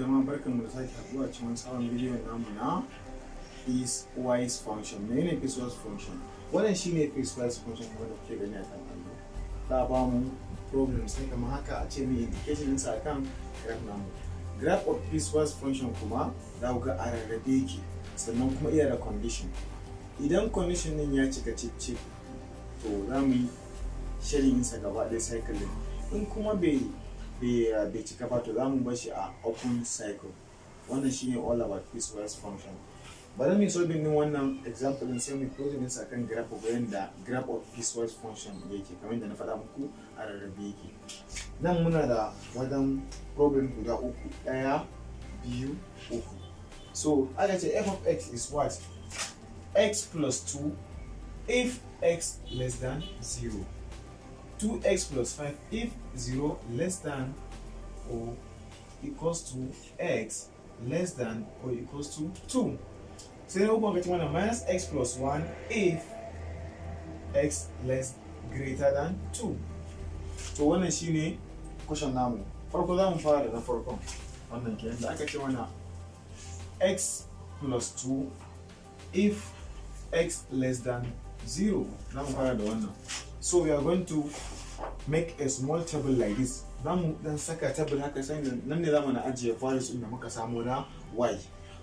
jama'a barkanmu da sake haɗuwa cikin sabon bidiyon namu na piecewise function. Menene piecewise function? Wannan shine piecewise function wanda kuke gani a kan allo. Za a ba mu problems ne kamar haka, a ce mai indication ɗinsa a kan graph namu. Graph of piecewise function kuma za ku ga a rarrabe yake, sannan kuma iya da condition. Idan condition ɗin ya cika cip to za mu yi shading ɗinsa gaba ɗaya cycle ɗin. In kuma bai cika ba to za mu bar shi a open cycle. Wannan shine all about piecewise function. Bari mu solve din wannan example din sai mu close din sa kan graph of yanda graph of piecewise function yake, kamar yadda na faɗa muku a rarrabe yake. Nan muna da wajen problem guda uku, ɗaya, biyu, uku. So aka ce f of x is what? X plus 2 if x less than 0. 2x plus 5 if 0 less than or equals to x less than or equals to 2. Sai na uku ga minus x plus 1 if x less greater than 2. To wannan shine question namu. Farko za mu fara da na farkon. Wannan kenan da aka ce mana x plus 2 if x less than 0. Za mu fara da wannan. So we are going to make a small table like this. Zamu dan saka table haka sai nan ne zamu na ajiye values din da muka samu na y.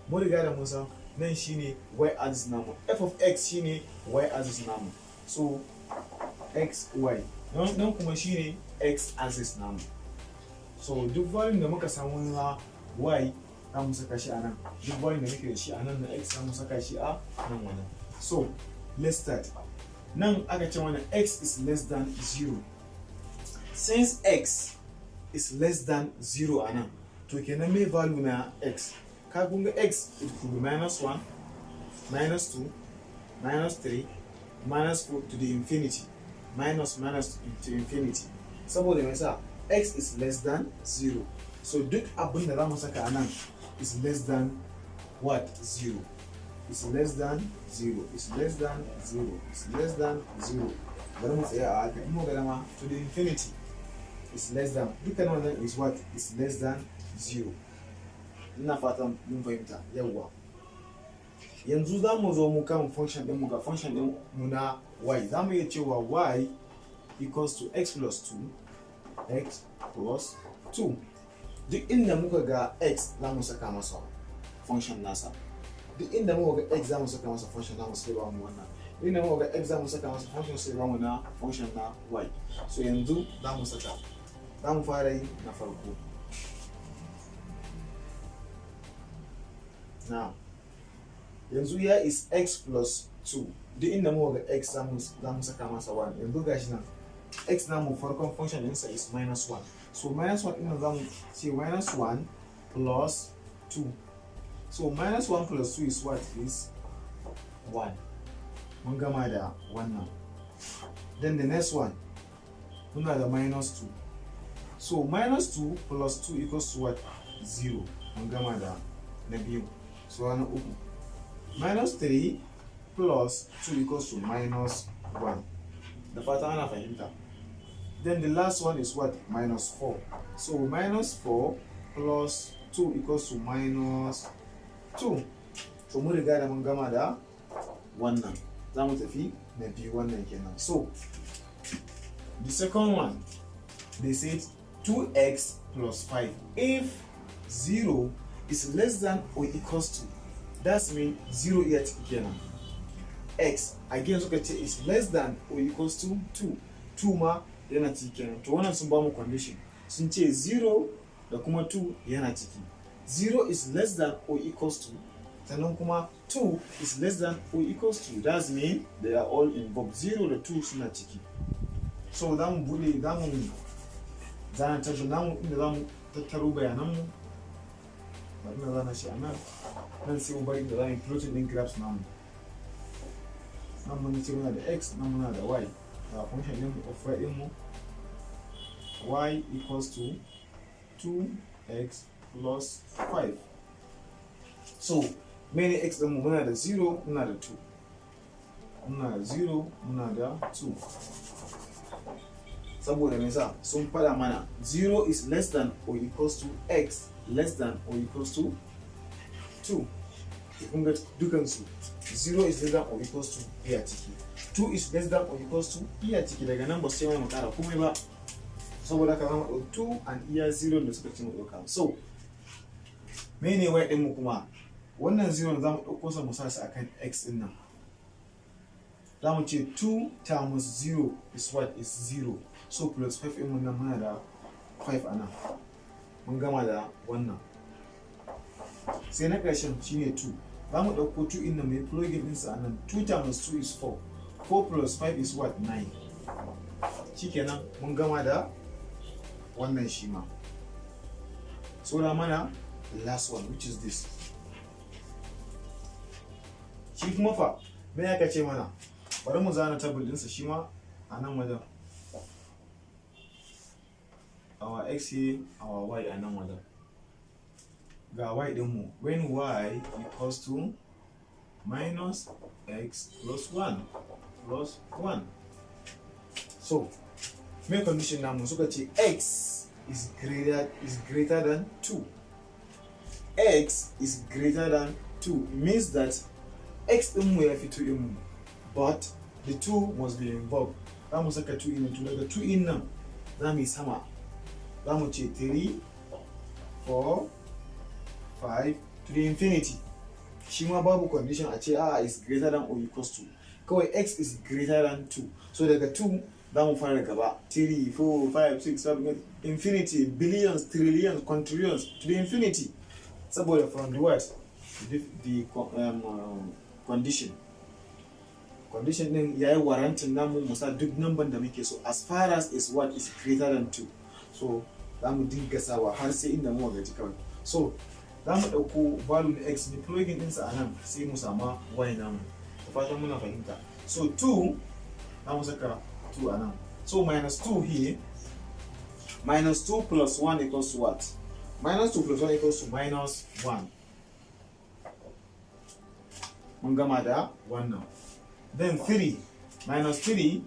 Mun riga da mun san nan shine y axis namu. F of x shine y axis namu. So x y. Nan kuma shine x axis namu. So duk value da muka samu na y zamu saka shi a nan. Duk value da muke da shi a nan na x zamu saka shi a nan wannan. So let's start. Nan aka ce mana x is less than 0. Since x is less than 0 a nan, to kenan mai value na x. Ka kunga x it could be minus 1, minus 2, minus 3, minus 4 to the infinity. Minus to infinity. Saboda me yasa x is less than 0. So duk abin da za mu saka a nan is less than what? 0. Is less than 0, is less than 0, is less than 0. Bari mu tsaya a haka. In mu ga dama to the infinity is less than. Dukkan wannan is what? Is less than 0. Ina fatan mun fahimta. Yawwa. Yanzu za mu zo mu kan function din mu ga function din mu na y. Za mu iya cewa y equals to x plus 2, x plus 2. Duk inda muka ga x za mu saka masa function nasa. Duk inda muka ga x za mu saka masa function namu sai ba mu wannan. Duk inda muka ga x za mu saka masa function sai ba mu na function na y. So yanzu za mu saka. Za mu fara yi na farko. Now, yanzu ya is x plus 2. Duk inda muka ga x za mu saka masa 1. Yanzu gashi nan x namu farkon function ɗinsa is minus 1. So minus 1 ɗin za mu ce minus 1 plus 2. So minus 1 plus 2 is what? Is 1. Mun gama da wannan. Then the next one, muna da minus 2. So minus 2 plus 2 equals to what? 0. Mun gama da na biyu. So na uku. Minus 3 plus 2 equals to minus 1. Da fata ana fahimta. Then the last one is what? Minus 4. So minus 4 plus 2 equals to minus 2. So mun riga da mun gama da wannan. Za mu tafi na biyu wannan kenan. So the second one, they said 2x plus 5 if 0 is less than or equals to, that means 0 iya ciki kenan. X again suka ce is less than or equals to 2. 2 ma yana ciki kenan. To wannan sun ba mu condition. Sun ce 0 da kuma 2 yana ciki. 0 is less than or equals to, sannan kuma 2 is less than or equals to, that means they are all involved. 0 da 2 suna ciki. So za mu bude, za mu zana table namu inda za mu tattaro bayananmu. Bari na zana shi a nan. Nan sai mu bari da za mu yi plotting din graphs namu. Nan mun ce muna da x, nan muna da y. Ga function din of y din mu. Y equals to 2x plus 5. So many x din mu muna da 0, muna da 2. Muna da 0, muna da 2. Saboda me yasa sun fada mana 0 is less than or equals to x less than or equals to 2. Kun ga dukansu 0 is less than or equals to b a ciki, 2 is less than or equals to e a ciki. Daga nan ba su ce mana mu kara komai ba, saboda haka zamu ɗauki 2 and iya 0 da suka ce mu ɗauka. So mene y ɗin mu kuma, wannan 0 zamu ɗauko sa mu sa shi akan x ɗin nan. Zamu ce 2 times 0 is what? Is 0. So plus 5 ɗin mun nan muna da 5 a nan. Mun gama da wannan. Sai na ƙarshen shine 2. Zamu ɗauko 2 ɗin nan mai plugin ɗinsa a nan. 2 times 2 is 4. 4 plus 5 is what? 9. Shikenan mun gama da wannan shi ma. Saura mana the last one, which is this. Shi kuma fa me aka ce mana? Bari mu zana table ɗinsa shi ma a nan wajen. Our x here, our y a nan wajen. Ga y ɗinmu, when y equals to minus x plus 1 plus 1. So, main condition namu suka ce x is greater than 2. X is greater than 2. It means that x ɗinmu ya fi 2 ɗinmu, but the 2 must be involved. Za mu saka 2 in, daga 2 in nan za mu yi sama. Za mu ce 3, 4, 5 to the infinity. Shi ma babu condition a ce is greater than or equals to. Kawai x is greater than 2. So daga 2 za mu fara gaba. 3, 4, 5, 6, 7, infinity, billions, trillions, quadrillions to the infinity. Saboda from the what? The condition. Condition din yayi warrantin namu musa duk number da muke so as far as is what is greater than 2. So za mu dinga sawa har sai inda mu gaji kawai. So za mu ɗauko value na x ne plugin ɗinsa a nan sai mu sama y namu. Da fatan muna fahimta. So 2 za mu saka 2 a nan. So minus 2 here. Minus 2 plus 1 equals to what? Minus 2 plus 1 equals to minus 1. Mun gama da wannan. Then 3. Minus 3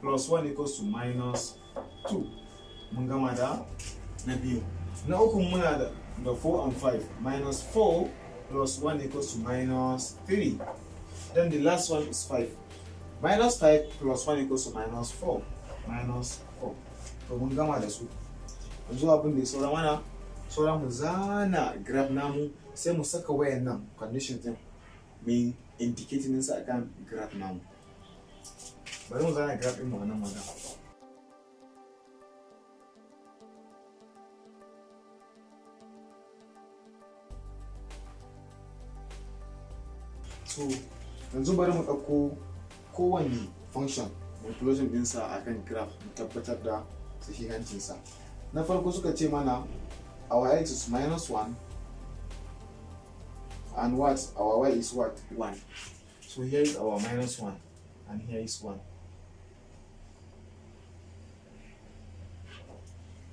plus 1 equals to minus 2. Mun gama da na biyu. Na uku muna da 4 and 5. Minus 4 plus 1 equals to minus 3. Then the last one is 5. Minus 5 plus 1 equals to minus 4. Minus 4. To mun gama da su. Yanzu abin da ya saura mana, saura mu zana graph namu sai mu saka wayan nan condition din mai indicating ɗinsa akan graph namu. Bari mu zana graph ɗin mu nan wajen. So yanzu bari mu ɗauko kowane function inclusion ɗinsa akan graph mu tabbatar da sahihancinsa. Na farko suka ce mana our x is minus 1 and what? Our y is what? 1. So here is our minus 1 and here is 1.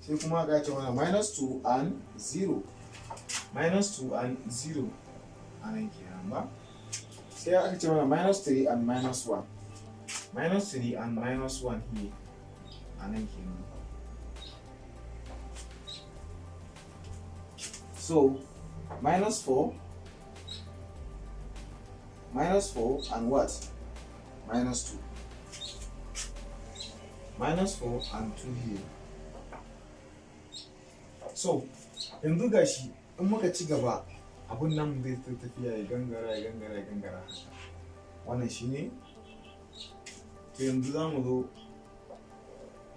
Sai kuma aka ce mana minus 2 and 0. Minus 2 and 0 a nan kenan ba. Sai aka ce mana minus 3 and minus 1. Minus 3 and minus 1 here a nan kenan. So minus 4 and what? Minus 2. Minus 4 and 2 here. So yanzu gashi in muka ci gaba abun nan zai tafiya ya gangara. Wannan shine. To yanzu za mu zo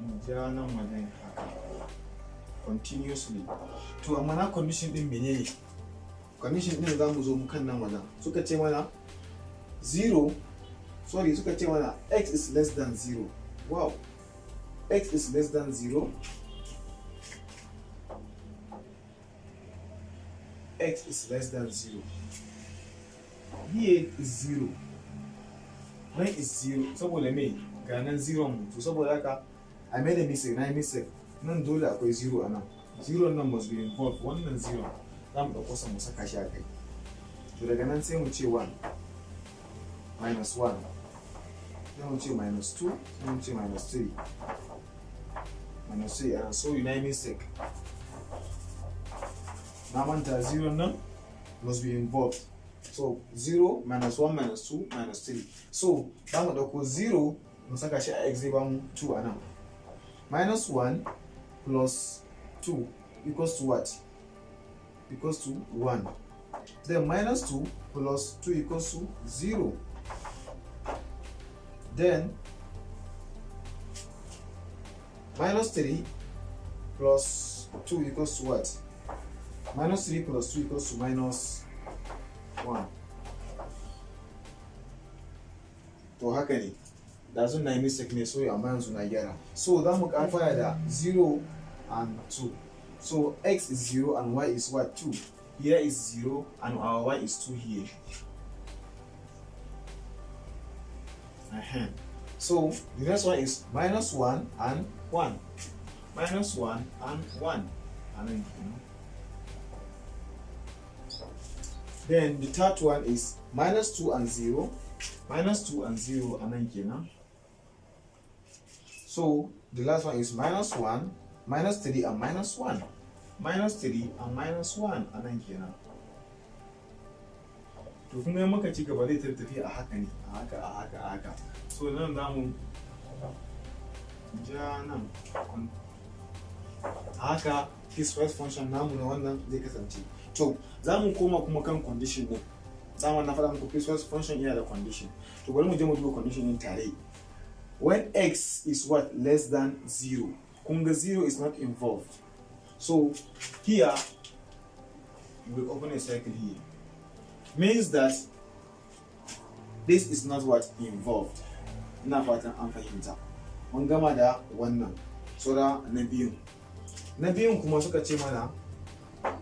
mu ja nan wajen haka continuously. To amma na condition din menene? Condition din za mu zo mu kan nan wajen. Suka ce mana suka ce mana x is less than 0. Wow. X is less than 0. X is less than 0. Here is 0. When is 0? Saboda me? Ga nan 0 mu. To saboda haka I made a mistake. Nan dole akwai 0 a nan. 0 nan must be involved. Wannan 0 za mu ɗauko sa mu saka shi a kai. To daga nan sai mu ce 1 minus 1. Sai mu ce minus 2. Sai mu ce minus 3. Minus 3 and so you mistake. na manta 0 nan must be involved. So 0 minus 1 minus 2 minus 3. So za mu ɗauko 0 mu saka shi a x zai ba mu 2 a nan. Minus 1 plus 2 equals to what? Equals to 1. Then minus 2 plus 2 equals to 0. Then minus 3 plus 2 equals to what? Minus 3 plus 2 equals to minus 1. To haka ne, da sun na yi mistake ne, so amma yanzu na gyara. So za mu fara da 0 and 2. So x is 0 and y is what? 2. Here is 0 and our y is 2 here. So the next one is minus 1 and 1. Minus 1 and 1. And then, then the third one is minus 2 and 0. Minus 2 and 0 and then so the last one is minus 1, minus 3 and minus 1. Minus 3 and minus 1 and then to kun ga muka ci gaba zai tafi a haka ne, a haka. So nan za mu ja nan haka piecewise function namu na wannan zai kasance. To za mu koma kuma kan condition din. Dama na faɗa muku piecewise function yana da condition. To bari mu je mu duba condition din tare. When x is what? Less than 0. Kun ga 0 is not involved. So here we will open a circle here. Means that this is not what involved. Ina fatan an fahimta. Mun gama da wannan. Sura na biyun. Na biyun kuma suka ce mana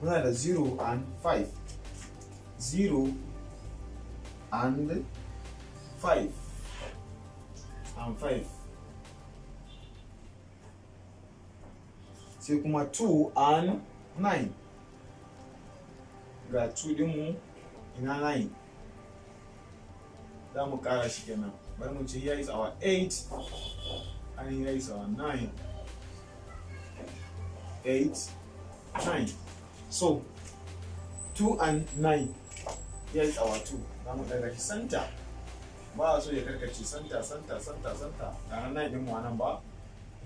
muna da 0 and 5. 0 and 5. And 5. Sai kuma 2 and 9. Ga 2 dinmu ina 9. Za mu kara shi kenan. Bari mu ce here is our 8 and here is our 9. 8, 9. So 2 and 9. Here is our 2. Za mu daga shi center. Ba so ya karkace center. Ga 9 din mu nan ba.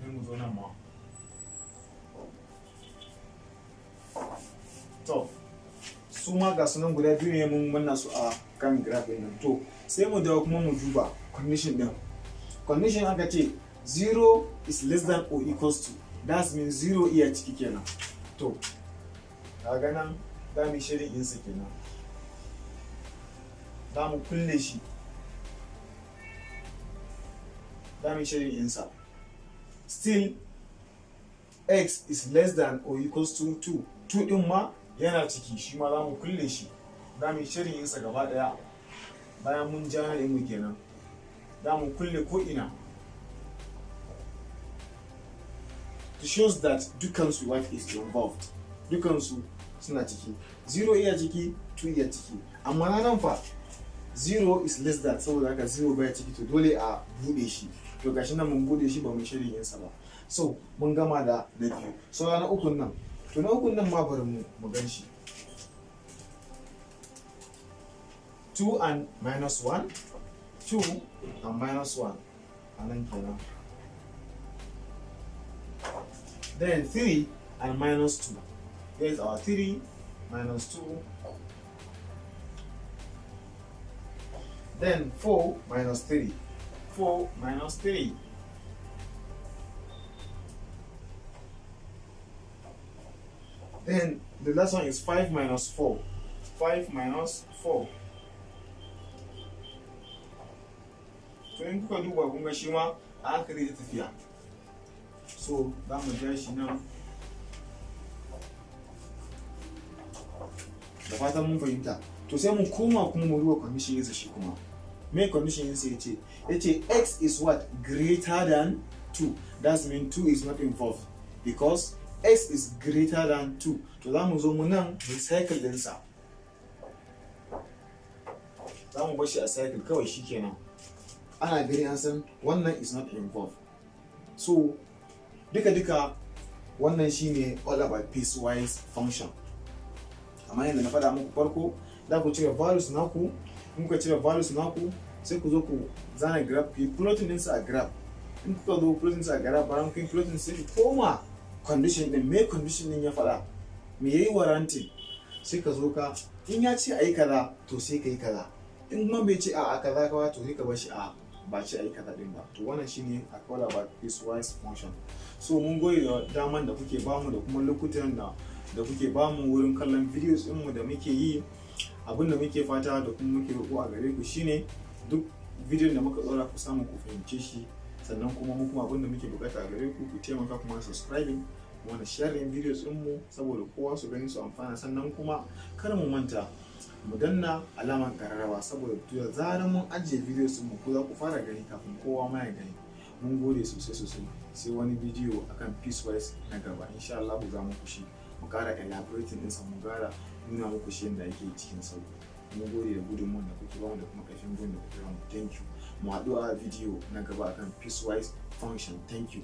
Sai mu zo nan ma. To su ma ga sunan guda biyu ne mun manna su a kan graph nan. To sai mu dawo kuma mu duba condition din. Condition aka ce 0 is less than or equals to. That means 0 iya ciki kenan. To kaga nan da mu shirin insa kenan. Da mu kulle shi. Da mu shirin insa. Still x is less than or equals to 2. 2 din ma yana ciki, shi ma za mu kulle shi. Da mu shirin insa gaba daya. Bayan mun ja ne mu kenan. Da mu kulle ko ina. To shows that dukansu what is involved. Dukansu suna ciki. 0 iya ciki, 2 iya ciki. Amma na nan fa 0 is less than, saboda haka 0 baya ciki, to dole a bude shi. To gashi nan mun bude shi ba mu shirin yin sa ba. So mun gama da na biyu. So na ukun nan. To na ukun nan ma bari mu gan shi. 2 and minus 1. 2 and minus 1. Anan kenan. Then 3 and minus 2. Here's our 3 minus 2. Then 4 minus 3. 4 minus 3. Then the last one is 5 minus 4. 5 minus 4. So in kuka duba kun ga shi ma a hankali da tafiya. So za mu ja shi nan. Da fatan mun fahimta. To sai mu koma kuma mu duba condition yinsa shi kuma. Me condition yinsa yace? Yace x is what? Greater than 2. That means 2 is not involved. Because x is greater than 2. To za mu zo mu nan mu cycle ɗinsa. Za mu bar shi a cycle kawai shi kenan. Ana gani an san wannan is not involved. So duka wannan shine all about piecewise function. amma yadda na faɗa muku farko za ku cire values naku. In kuka cire values naku sai ku zo ku zana graph, ku yi plotting ɗinsa a graph. In kuka zo plotting sa a graph, bayan kun plotting sai ku koma condition ɗin, me condition ɗin ya faɗa, me yayi warranty, sai ka zo ka in ya ce ayi kaza to sai ka yi kaza, in kuma bai ce a kaza ka to sai ka bar shi a ba ce ayi kaza ɗin ba. To wannan shine a call about piecewise function. So mun gode da daman da kuke bamu da kuma lokutan da kuke bamu wurin kallon videos ɗinmu da muke yi. Abin da muke fata da kuma muke roƙo a gare ku shine duk bidiyon da muka ɗora ku samu ku fahimce shi, sannan kuma mu kuma abin da muke bukata a gare ku ku taimaka kuma subscribing kuma da sharing videos ɗinmu saboda kowa su gani su amfana, sannan kuma kar mu manta mu danna alamar ƙararrawa saboda da zarar mun ajiye videos ɗinmu ku za ku fara gani kafin kowa ma ya gani. Mun gode sosai sai wani bidiyo akan Piecewise na gaba insha Allah za mu kushi mu ƙara elaborating ɗinsa, mu ƙara nuna muku shi yadda ake cikin sauki. Mun gode da gudunmuwan da kuke bamu da kuma ƙarfin gwiwa da kuke bamu. Thank you. Mu haɗu a bidiyo na gaba akan Piecewise function. Thank you.